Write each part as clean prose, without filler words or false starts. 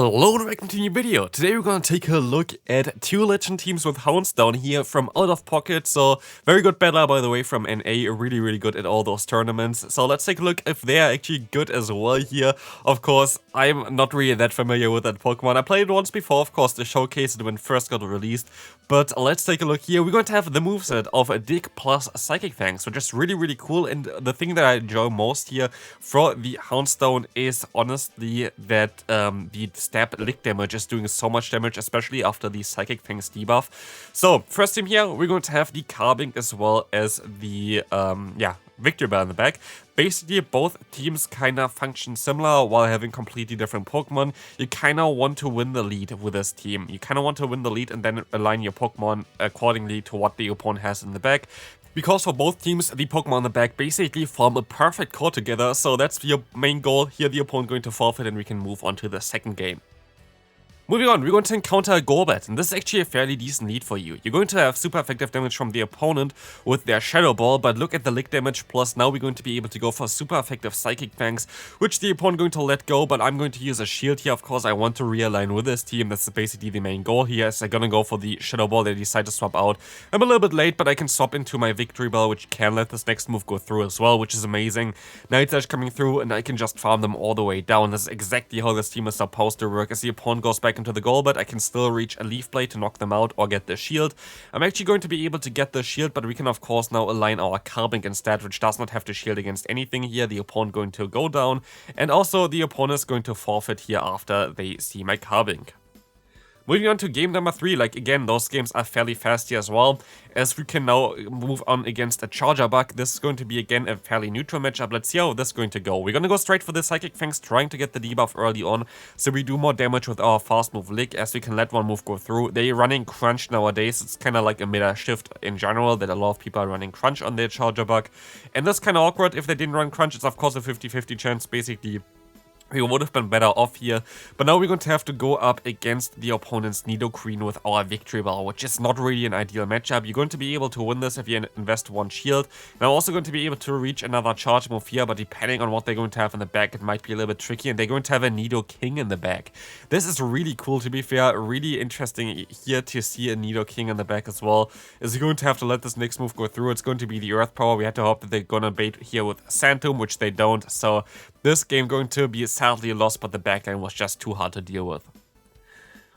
Hello and welcome to a new video. Today we're gonna take a look at two legend teams with Houndstone here from Out of Pocket. So very good battler, by the way, from NA, really good at all those tournaments. So let's take a look if they are actually good as well here. Of course, I'm not really that familiar with that Pokemon. I played it once before, of course, to showcase it when it first got released. But let's take a look here. We're going to have the moveset of a Dig plus Psychic Fangs, which is really cool. And the thing that I enjoy most here for the Houndstone is honestly that the stab lick damage is doing so much damage, especially after the Psychic Fangs debuff. So first team here, we're going to have the Carbink as well as the Victory Bell in the back. Basically, both teams kind of function similar while having completely different Pokemon. You kind of want to win the lead with this team. You kind of want to win the lead and then align your Pokemon accordingly to what the opponent has in the back. Because for both teams, the Pokemon in the back basically form a perfect core together. So that's your main goal. Here the opponent going to forfeit and we can move on to the second game. Moving on, we're going to encounter a Golbat, and this is actually a fairly decent lead for you. You're going to have super effective damage from the opponent with their Shadow Ball, but look at the lick damage, plus now we're going to be able to go for super effective Psychic Fangs, which the opponent going to let go, but I'm going to use a shield here. Of course, I want to realign with this team. That's basically the main goal here, as they're gonna go for the Shadow Ball. They decide to swap out. I'm a little bit late, but I can swap into my Victory Bell, which can let this next move go through as well, which is amazing. Night Slash coming through, and I can just farm them all the way down. This is exactly how this team is supposed to work. As the opponent goes back into the Golbat, I can still reach a Leaf Blade to knock them out or get the shield. I'm actually going to be able to get the shield, but we can of course now align our Carbink instead, which does not have to shield against anything here. The opponent going to go down, and also the opponent is going to forfeit here after they see my Carbink. Moving on to game number 3, like again, those games are fairly fast here as well, as we can now move on against a Charger Bug. This is going to be again a fairly neutral matchup. Let's see how this is going to go. We're going to go straight for the Psychic Fangs, trying to get the debuff early on, so we do more damage with our fast move Lick, as we can let one move go through. They're running Crunch nowadays. It's kind of like a meta shift in general, that a lot of people are running Crunch on their Charger Bug. And that's kind of awkward. If they didn't run Crunch, it's of course a 50-50 chance, basically. We would have been better off here, but now we're going to have to go up against the opponent's Nidoqueen with our Victory Bell, which is not really an ideal matchup. You're going to be able to win this if you invest one shield. And I'm also going to be able to reach another charge move here, but depending on what they're going to have in the back, it might be a little bit tricky, and they're going to have a Nidoking in the back. This is really cool, to be fair. Really interesting here to see a Nidoking in the back as well. Is you're going to have to let this next move go through. It's going to be the Earth Power. We had to hope that they're going to bait here with Santum, which they don't. So this game going to be sadly lost, but the backline was just too hard to deal with.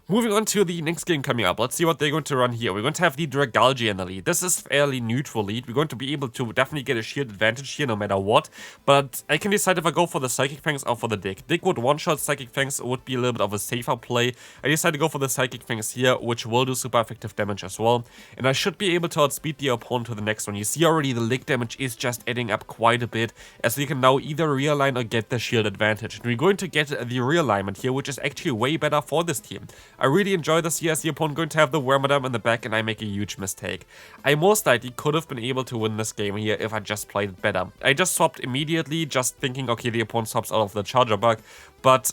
Moving on to the next game coming up, let's see what they're going to run here. We're going to have the Dragalge in the lead. This is fairly neutral lead. We're going to be able to definitely get a shield advantage here no matter what, but I can decide if I go for the Psychic Fangs or for the Dig. Dig would one-shot Psychic Fangs, would be a little bit of a safer play. I decided to go for the Psychic Fangs here, which will do super effective damage as well, and I should be able to outspeed the opponent to the next one. You see already the Lick damage is just adding up quite a bit, as we can now either realign or get the shield advantage. And we're going to get the realignment here, which is actually way better for this team. I really enjoy this here, as the opponent going to have the Wormadam in the back, and I make a huge mistake. I most likely could have been able to win this game here if I just played it better. I just swapped immediately, just thinking, okay, the opponent swaps out of the Charger Bug, but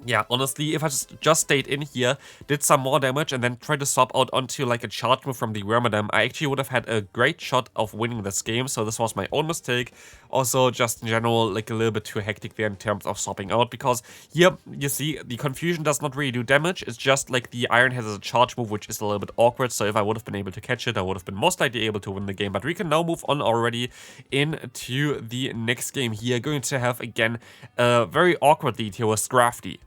yeah, honestly, if I just stayed in here, did some more damage, and then tried to swap out onto like a charge move from the Wormadam, I actually would have had a great shot of winning this game. So this was my own mistake. Also, just in general, like a little bit too hectic there in terms of swapping out, because here, you see, the Confusion does not really do damage. It's just like the Iron has a charge move, which is a little bit awkward. So if I would have been able to catch it, I would have been most likely able to win the game. But we can now move on already into the next game here. Going to have, again, a very awkward lead here with Scrafty.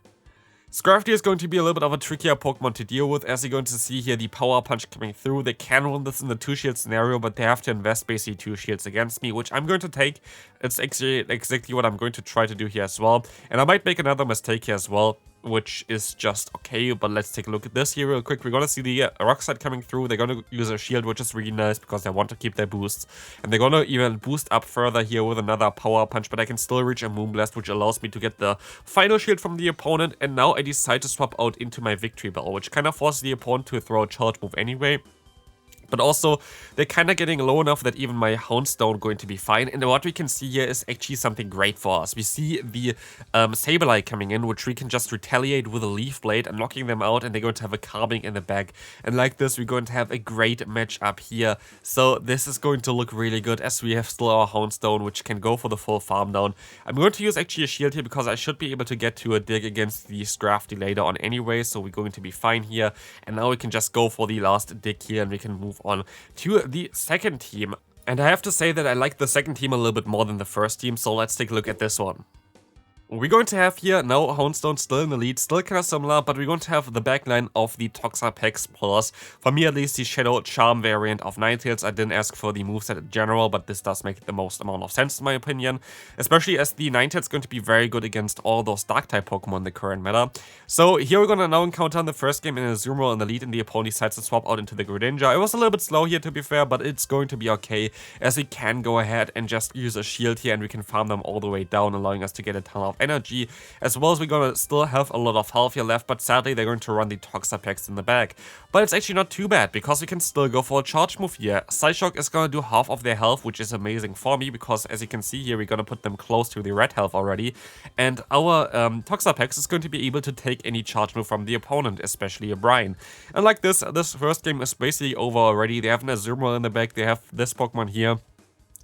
Scrafty is going to be a little bit of a trickier Pokemon to deal with, as you're going to see here the Power Punch coming through. They can win this in the 2-shield scenario, but they have to invest basically 2 shields against me, which I'm going to take. It's actually exactly what I'm going to try to do here as well. And I might make another mistake here as well, which is just okay, but let's take a look at this here real quick. We're gonna see the Rock Slide coming through. They're gonna use a shield, which is really nice because they want to keep their boosts, and they're gonna even boost up further here with another Power Punch, but I can still reach a Moonblast, which allows me to get the final shield from the opponent. And now I decide to swap out into my Victory Bell, which kind of forces the opponent to throw a charge move anyway. But also, they're kind of getting low enough that even my Houndstone going to be fine. And what we can see here is actually something great for us. We see the Sableye coming in, which we can just retaliate with a Leaf Blade and knocking them out. And they're going to have a Calming in the back. And like this, we're going to have a great match up here. So this is going to look really good as we have still our Houndstone, which can go for the full farm down. I'm going to use actually a shield here because I should be able to get to a dig against the Scrafty later on anyway. So we're going to be fine here. And now we can just go for the last dig here and we can move on to the second team. And I have to say that I like the second team a little bit more than the first team, so let's take a look at this one. We're going to have here now Houndstone still in the lead, still kind of similar, but we're going to have the backline of the Toxapex plus, for me at least, the Shadow Charm variant of Ninetales. I didn't ask for the moveset in general, but this does make the most amount of sense in my opinion, especially as the Ninetales is going to be very good against all those Dark-type Pokemon in the current meta. So here we're going to now encounter in the first game in a Azumarill in the lead, and the opponent decides to swap out into the Greninja. It was a little bit slow here to be fair, but it's going to be okay, as we can go ahead and just use a shield here, and we can farm them all the way down, allowing us to get a ton of energy, as well as we're gonna still have a lot of health here left, but sadly they're going to run the Toxapex in the back. But it's actually not too bad, because we can still go for a charge move here. Psyshock is gonna do half of their health, which is amazing for me, because as you can see here, we're gonna put them close to the red health already, and our Toxapex is going to be able to take any charge move from the opponent, especially a Brian. And like this first game is basically over already. They have an Azumarill in the back, they have this Pokemon here.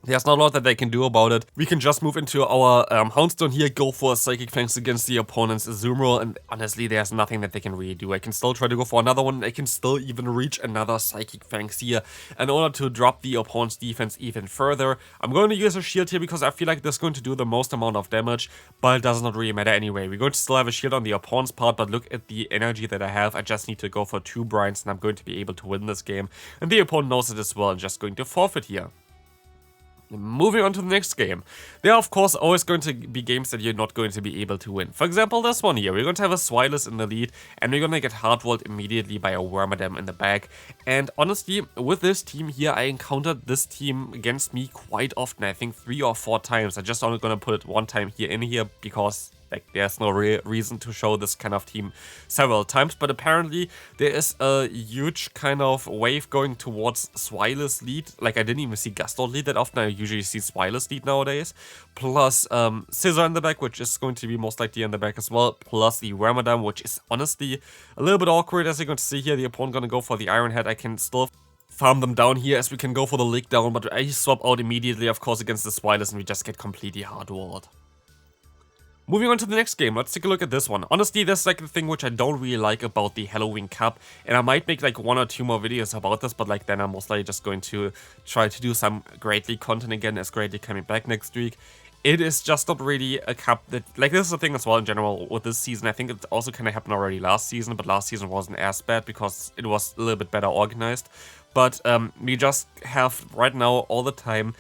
There's not a lot that they can do about it. We can just move into our Houndstone here, go for a Psychic Fangs against the opponent's Azumarill, and honestly, there's nothing that they can really do. I can still try to go for another one, I can still even reach another Psychic Fangs here in order to drop the opponent's defense even further. I'm going to use a shield here because I feel like this is going to do the most amount of damage, but it does not really matter anyway. We're going to still have a shield on the opponent's part, but look at the energy that I have. I just need to go for 2 Bryans, and I'm going to be able to win this game. And the opponent knows it as well, and just going to forfeit here. Moving on to the next game. There are of course always going to be games that you're not going to be able to win. For example, this one here. We're going to have a Swilus in the lead, and we're going to get hardwalled immediately by a Wormadam in the back. And honestly, with this team here, I encountered this team against me quite often. I think 3 or 4 times. I just only going to put it one time here in here because like there's no real reason to show this kind of team several times, but apparently there is a huge kind of wave going towards Swilus lead. Like I didn't even see Gastord lead that often, I usually see Swilus lead nowadays. Plus Scizor in the back, which is going to be most likely in the back as well. Plus the Wormadam, which is honestly a little bit awkward, as you're going to see here. The opponent going to go for the Iron Head. I can still farm them down here as we can go for the Lick Down, but I swap out immediately of course against the Swilus and we just get completely hardwalled. Moving on to the next game, let's take a look at this one. Honestly, this is like the thing which I don't really like about the Halloween Cup, and I might make like 1 or 2 more videos about this, but like then I'm most likely just going to try to do some Great League content again, as Great League coming back next week. It is just not really a cup that, like this is the thing as well in general with this season. I think it also kind of happened already last season, but last season wasn't as bad because it was a little bit better organized. But we just have right now all the time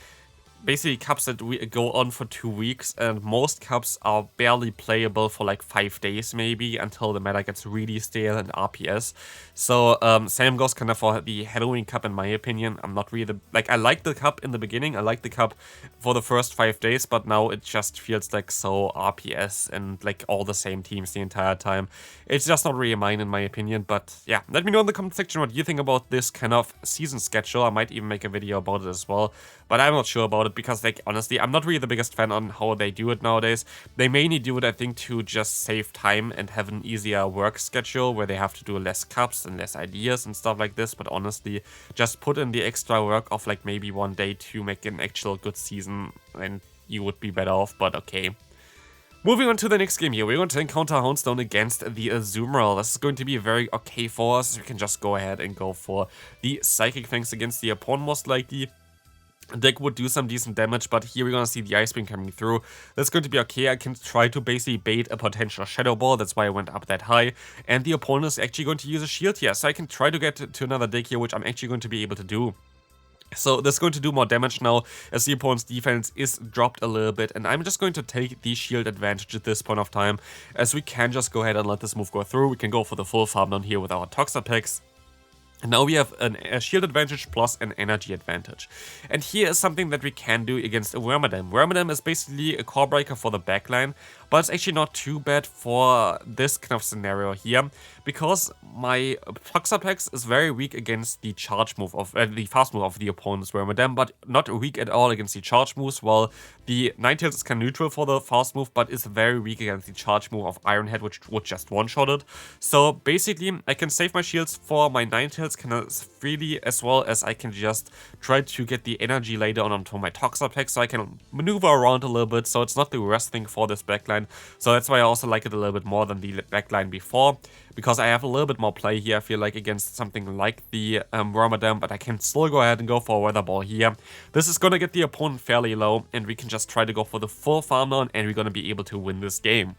basically cups that we go on for 2 weeks, and most cups are barely playable for like 5 days maybe until the meta gets really stale and RPS. So same goes kind of for the Halloween Cup in my opinion. I'm not really I like the cup in the beginning, I like the cup for the first 5 days, but now it just feels like so RPS and like all the same teams the entire time. It's just not really mine in my opinion, but yeah, let me know in the comment section what you think about this kind of season schedule. I might even make a video about it as well, but I'm not sure about it because like honestly I'm not really the biggest fan on how they do it nowadays. They mainly do it I think to just save time and have an easier work schedule where they have to do less cups and less ideas and stuff like this, but honestly just put in the extra work of like maybe 1 day to make an actual good season and you would be better off, but okay. Moving on to the next game here, we're going to encounter Houndstone against the Azumarill. This is going to be very okay for us. We can just go ahead and go for the Psychic Fangs against the opponent most likely. Deck would do some decent damage, but here we're gonna see the Ice Beam coming through. That's going to be okay. I can try to basically bait a potential Shadow Ball, that's why I went up that high. And the opponent is actually going to use a shield here, so I can try to get to another deck here, which I'm actually going to be able to do. So this is going to do more damage now, as the opponent's defense is dropped a little bit, and I'm just going to take the shield advantage at this point of time, as we can just go ahead and let this move go through. We can go for the full farm down here with our Toxapex. And now we have a shield advantage plus an energy advantage. And here is something that we can do against a Wormadam. Wormadam is basically a core breaker for the backline, but it's actually not too bad for this kind of scenario here, because my Toxapex is very weak against the charge move of the fast move of the opponent's Wormadam, but not weak at all against the charge moves, while the Ninetales is kind of neutral for the fast move, but is very weak against the charge move of Iron Head, which would just one-shot it. So basically, I can save my shields for my Ninetales kind of freely, as well as I can just try to get the energy later on onto my Toxapex, so I can maneuver around a little bit, so it's not the worst thing for this backline. So that's why I also like it a little bit more than the backline before, because I have a little bit more play here, I feel like, against something like the Wormadam, but I can still go ahead and go for a Weather Ball here. This is gonna get the opponent fairly low, and we can just try to go for the full farm down, and we're gonna be able to win this game.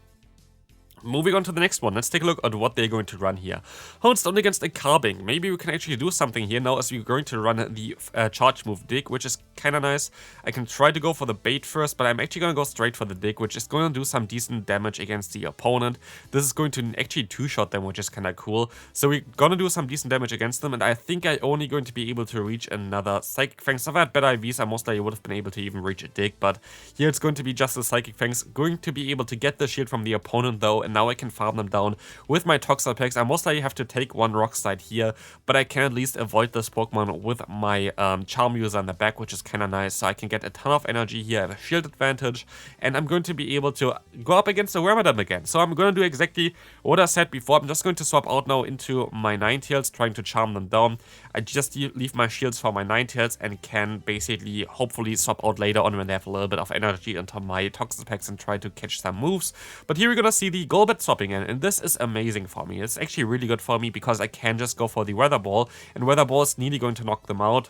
Moving on to the next one, let's take a look at what they're going to run here. Houndstone against a Carbing. Maybe we can actually do something here now, as we're going to run the charge move Dig, which is kind of nice. I can try to go for the bait first, but I'm actually going to go straight for the Dig, which is going to do some decent damage against the opponent. This is going to actually two-shot them, which is kind of cool. So we're going to do some decent damage against them, and I think I'm only going to be able to reach another Psychic Fangs. If I had better IVs, I most likely would have been able to even reach a Dig, but here it's going to be just the Psychic Fangs. Going to be able to get the shield from the opponent, though, and now I can farm them down with my Toxapex. I most likely have to take one Rock Slide here, but I can at least avoid this Pokemon with my Charm User in the back, which is kind of nice. So I can get a ton of energy here, have a shield advantage, and I'm going to be able to go up against the Wormadam again. So I'm going to do exactly what I said before. I'm just going to swap out now into my Ninetales, trying to charm them down. I just leave my shields for my Ninetales and can basically, hopefully, swap out later on when they have a little bit of energy into my Toxapex and try to catch some moves. But here we're gonna see the Golbat swapping in, and this is amazing for me. It's actually really good for me because I can just go for the Weather Ball, and Weather Ball is nearly going to knock them out.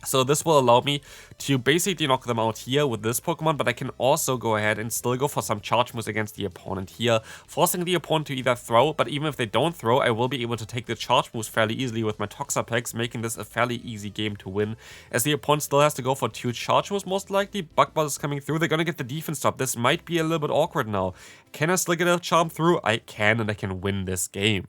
So this will allow me to basically knock them out here with this Pokemon, but I can also go ahead and still go for some charge moves against the opponent here, forcing the opponent to either throw, but even if they don't throw, I will be able to take the charge moves fairly easily with my Toxapex, making this a fairly easy game to win, as the opponent still has to go for 2 charge moves most likely. Bug Buzz is coming through, they're gonna get the defense up. This might be a little bit awkward now. Can I still get a charm through? I can, and I can win this game.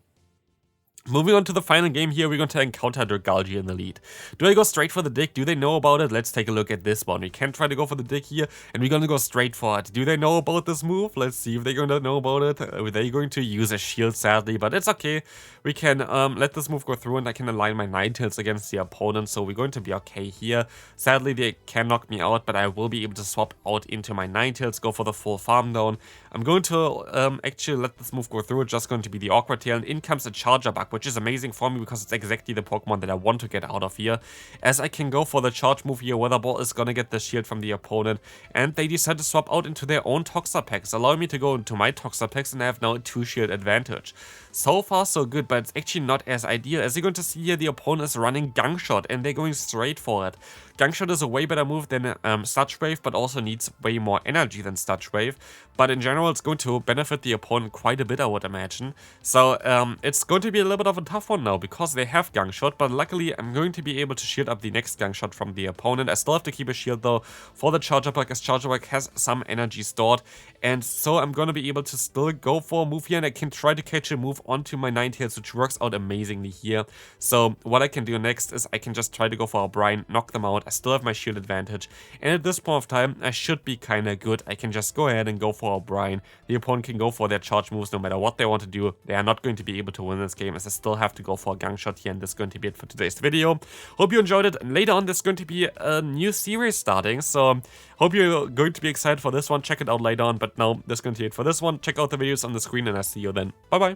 Moving on to the final game here, we're going to encounter Dragalge in the lead. Do I go straight for the Dig? Do they know about it? Let's take a look at this one. We can try to go for the Dig here, and we're going to go straight for it. Do they know about this move? Let's see if they're going to know about it. Are they going to use a shield, sadly, but it's okay. We can let this move go through, and I can align my Ninetales against the opponent, so we're going to be okay here. Sadly, they can knock me out, but I will be able to swap out into my Ninetales, go for the full farm down. I'm going to actually let this move go through. It's just going to be the Awkward Tail, and in comes a Charger Bug, which is amazing for me because it's exactly the Pokemon that I want to get out of here. As I can go for the charge move here, Weather Ball is gonna get the shield from the opponent, and they decide to swap out into their own Toxapex, allowing me to go into my Toxapex, and I have now a 2-shield advantage. So far so good, but it's actually not as ideal. As you're going to see here, the opponent is running Gunk Shot, and they're going straight for it. Gunk Shot is a way better move than Sludge Wave, but also needs way more energy than Sludge Wave. But in general, it's going to benefit the opponent quite a bit, I would imagine. So it's going to be a little bit of a tough one now, because they have Gunk Shot, but luckily I'm going to be able to shield up the next Gunk Shot from the opponent. I still have to keep a shield though for the Charger Bug, as Charger Bug has some energy stored, and so I'm going to be able to still go for a move here, and I can try to catch a move onto my Ninetales, which works out amazingly here. So what I can do next is I can just try to go for a Brine, knock them out. I still have my shield advantage, and at this point of time I should be kind of good. I can just go ahead and go for a Brine. The opponent can go for their charge moves no matter what they want to do. They are not going to be able to win this game, as I still have to go for a Gunk Shot here, and this is going to be it for today's video. Hope you enjoyed it, and later on there's going to be a new series starting, so hope you're going to be excited for this one. Check it out later on, but now that's going to be it for this one. Check out the videos on the screen, and I'll see you then. Bye bye.